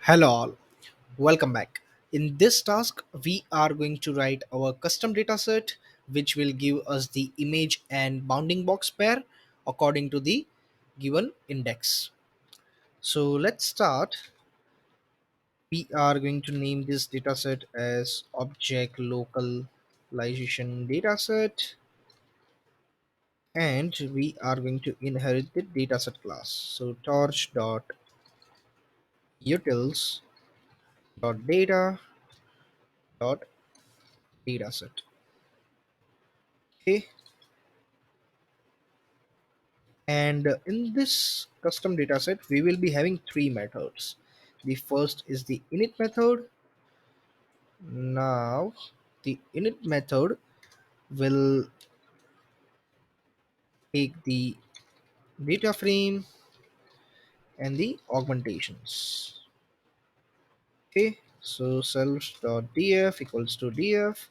Hello all, welcome back. In this task, we are going to write our custom dataset which will give us the image and bounding box pair according to the given index. So let's start. We are going to name this dataset as object localization dataset, and we are going to inherit the dataset class. So torch.utils.data.dataset. Okay, and in this custom dataset we will be having three methods. The first is the init method. Now the init method will take the data frame and the augmentations. Okay, so self.df equals to df,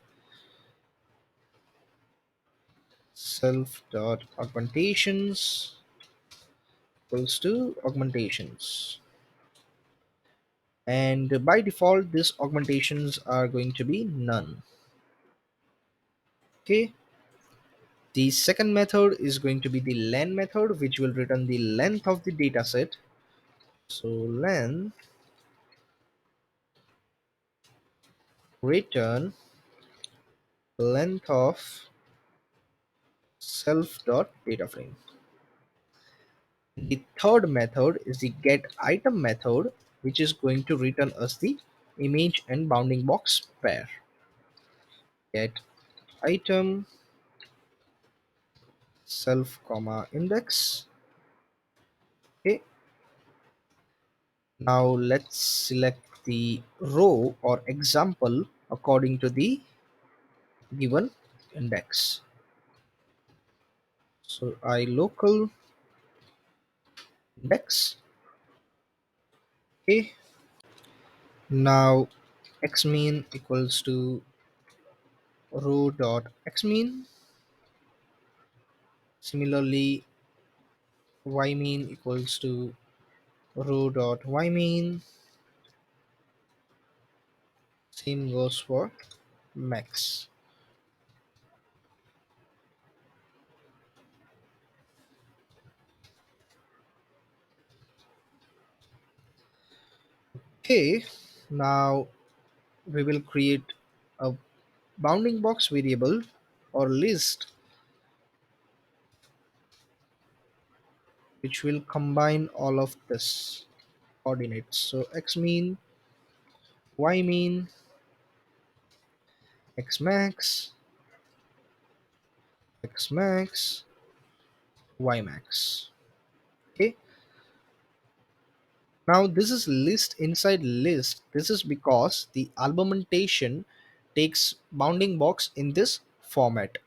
self.augmentations equals to augmentations, and by default these augmentations are going to be none. Okay, the second method is going to be the len method, which will return the length of the dataset. So len return length of self dot data frame. The third method is the get item method, which is going to return us the image and bounding box pair. Get item self comma index. Okay, now let's select the row or example according to the given index. So I local index. Okay, now xmean equals to row dot xmean. Similarly, ymean equals to row dot ymean. Same goes for max. Okay, now we will create a bounding box variable or list which will combine all of this coordinates. So xmean, ymean, xmax, xmax, ymax. Okay, now this is list inside list. This is because the argumentation takes bounding box in this format.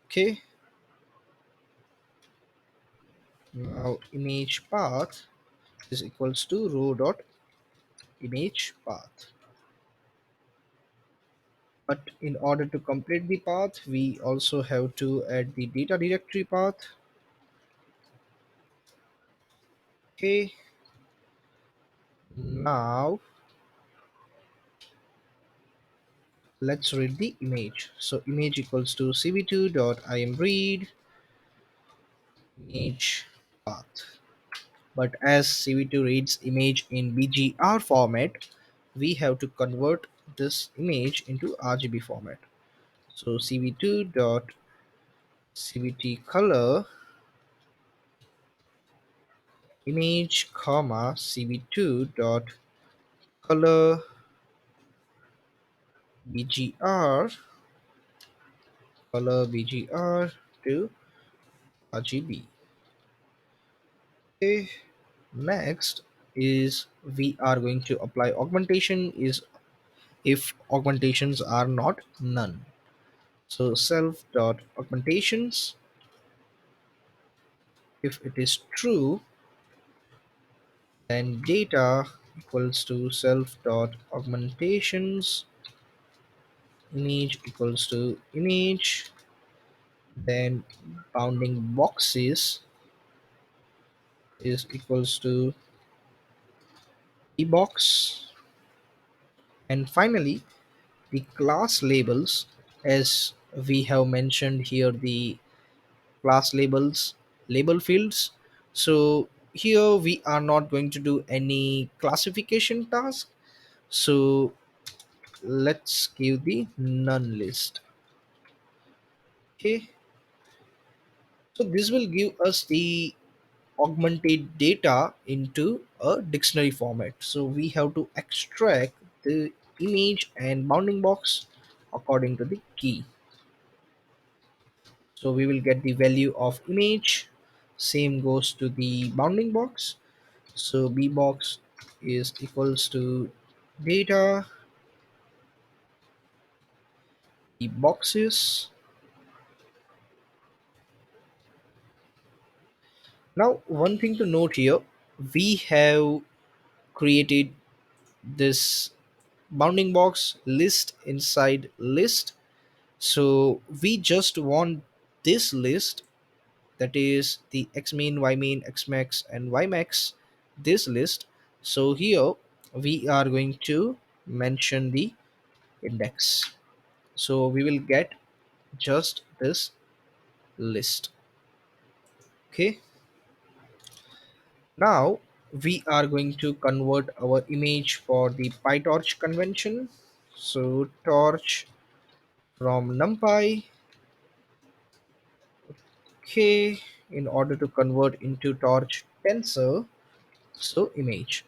Okay, now image path is equals to row dot image path. But in order to complete the path, we also have to add the data directory path. Okay, now let's read the image. So image equals to cv2.imread image path. But as cv2 reads image in bgr format, we have to convert this image into rgb format. So cv2 dot cvt color image comma cv2 dot color bgr bgr to rgb. Okay, next is we are going to apply augmentation is if augmentations are not none. So self dot augmentations, if it is true, then data equals to self dot augmentations image equals to image, then bounding boxes is equals to box, and finally the class labels. As we have mentioned here, the class labels, label fields. So here we are not going to do any classification task, so let's give the none list. Okay, so this will give us the augmented data into a dictionary format. So we have to extract the image and bounding box according to the key. So we will get the value of image, same goes to the bounding box. So b box is equals to data, the boxes. Now one thing to note here, we have created this bounding box list inside list. So we just want this list, that is the x min, y min, x max and y max, this list. So here we are going to mention the index. So we will get just this list. Okay, now we are going to convert our image for the PyTorch convention. So torch from numpy. Okay, in order to convert into torch tensor, so image.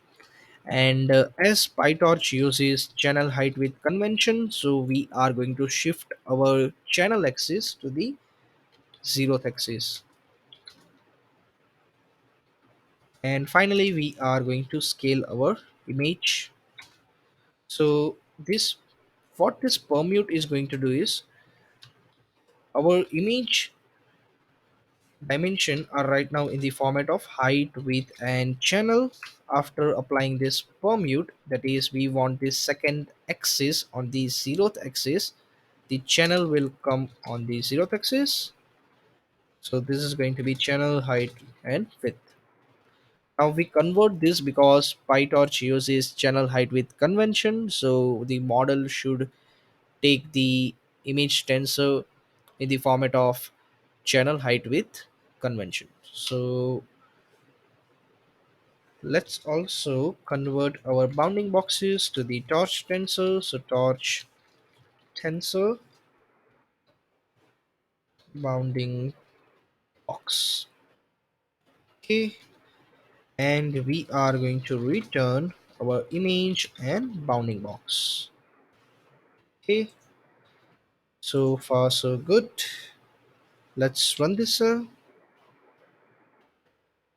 And as PyTorch uses channel height with convention, so we are going to shift our channel axis to the 0th axis. And finally we are going to scale our image. So this, what this permute is going to do is, our image dimension are right now in the format of height, width and channel. After applying this permute, that is we want this second axis on the 0th axis, the channel will come on the 0th axis. So this is going to be channel height and width. Now we convert this because PyTorch uses channel height with convention, so the model should take the image tensor in the format of channel height with convention. So let's also convert our bounding boxes to the torch tensor. So torch tensor bounding box. Okay, and we are going to return our image and bounding box. Okay, so far so good. Let's run this,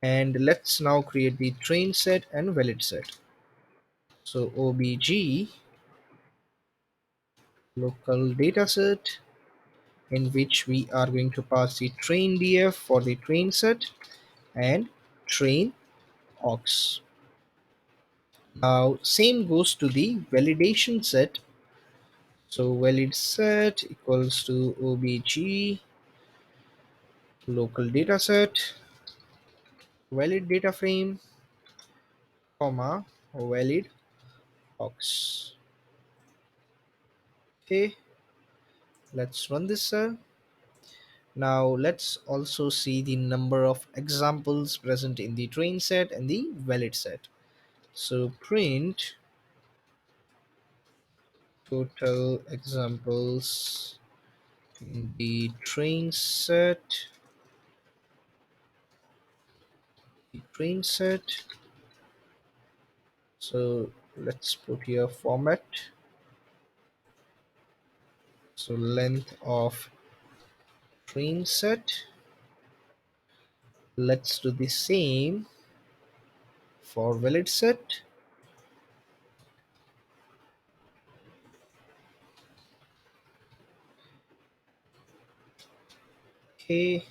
and let's now create the train set and valid set. So obj local dataset, in which we are going to pass the train df for the train set and train aux. Now same goes to the validation set. So valid set equals to obj local dataset, valid data frame, comma valid aux. Okay, let's run this, cell. Now let's also see the number of examples present in the train set and the valid set. So print total examples in the train set, the train set. So let's put here format. So length of train set. Let's do the same for valid set. Okay,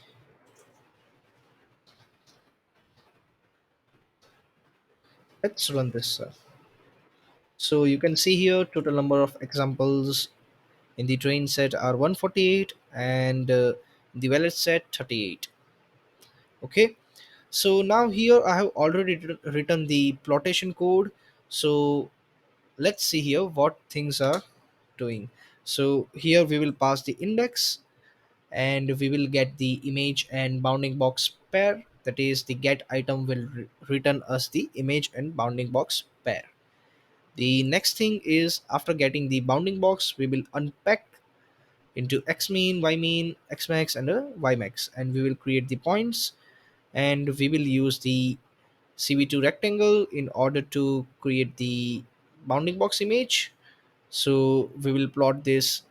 let's run this. So you can see here total number of examples in the train set are 148, and the valid set 38. Okay, so now here I have already written the plotation code. So let's see here what things are doing. So here we will pass the index, and we will get the image and bounding box pair. That is, the get item will return us the image and bounding box pair. The next thing is, after getting the bounding box, we will unpack into xmean, ymean, xmax, and a ymax, and we will create the points, and we will use the cv2 rectangle in order to create the bounding box image. So we will plot this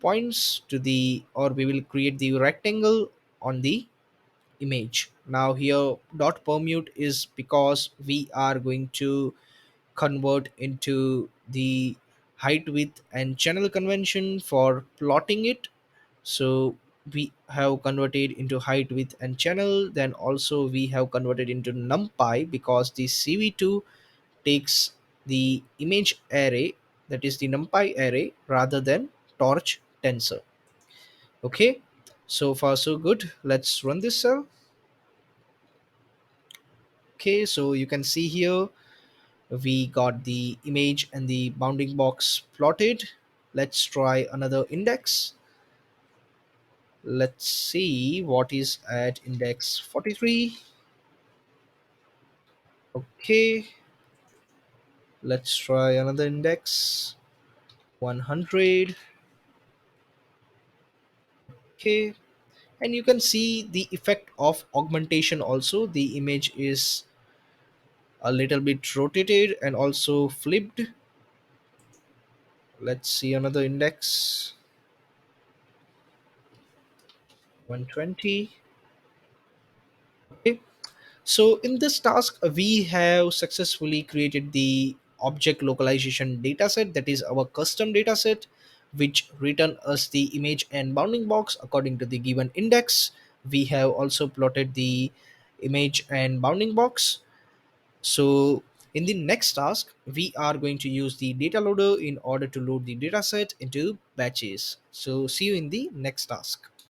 points to the, or we will create the rectangle on the image. Now here dot permute is because we are going to convert into the height, width, and channel convention for plotting it. So we have converted into height, width, and channel. Then also we have converted into numpy because the cv2 takes the image array, that is the numpy array, rather than torch tensor. Okay, so far so good. Let's run this cell. Okay, so you can see here we got the image and the bounding box plotted. Let's try another index. Let's see what is at index 43. Okay, let's try another index 100. Okay, and you can see the effect of augmentation also. The image is a little bit rotated and also flipped. Let's see another index 120. Okay, so in this task, we have successfully created the object localization dataset, that is our custom dataset, which return us the image and bounding box according to the given index. We have also plotted the image and bounding box. So in the next task, we are going to use the data loader in order to load the dataset into batches. So see you in the next task.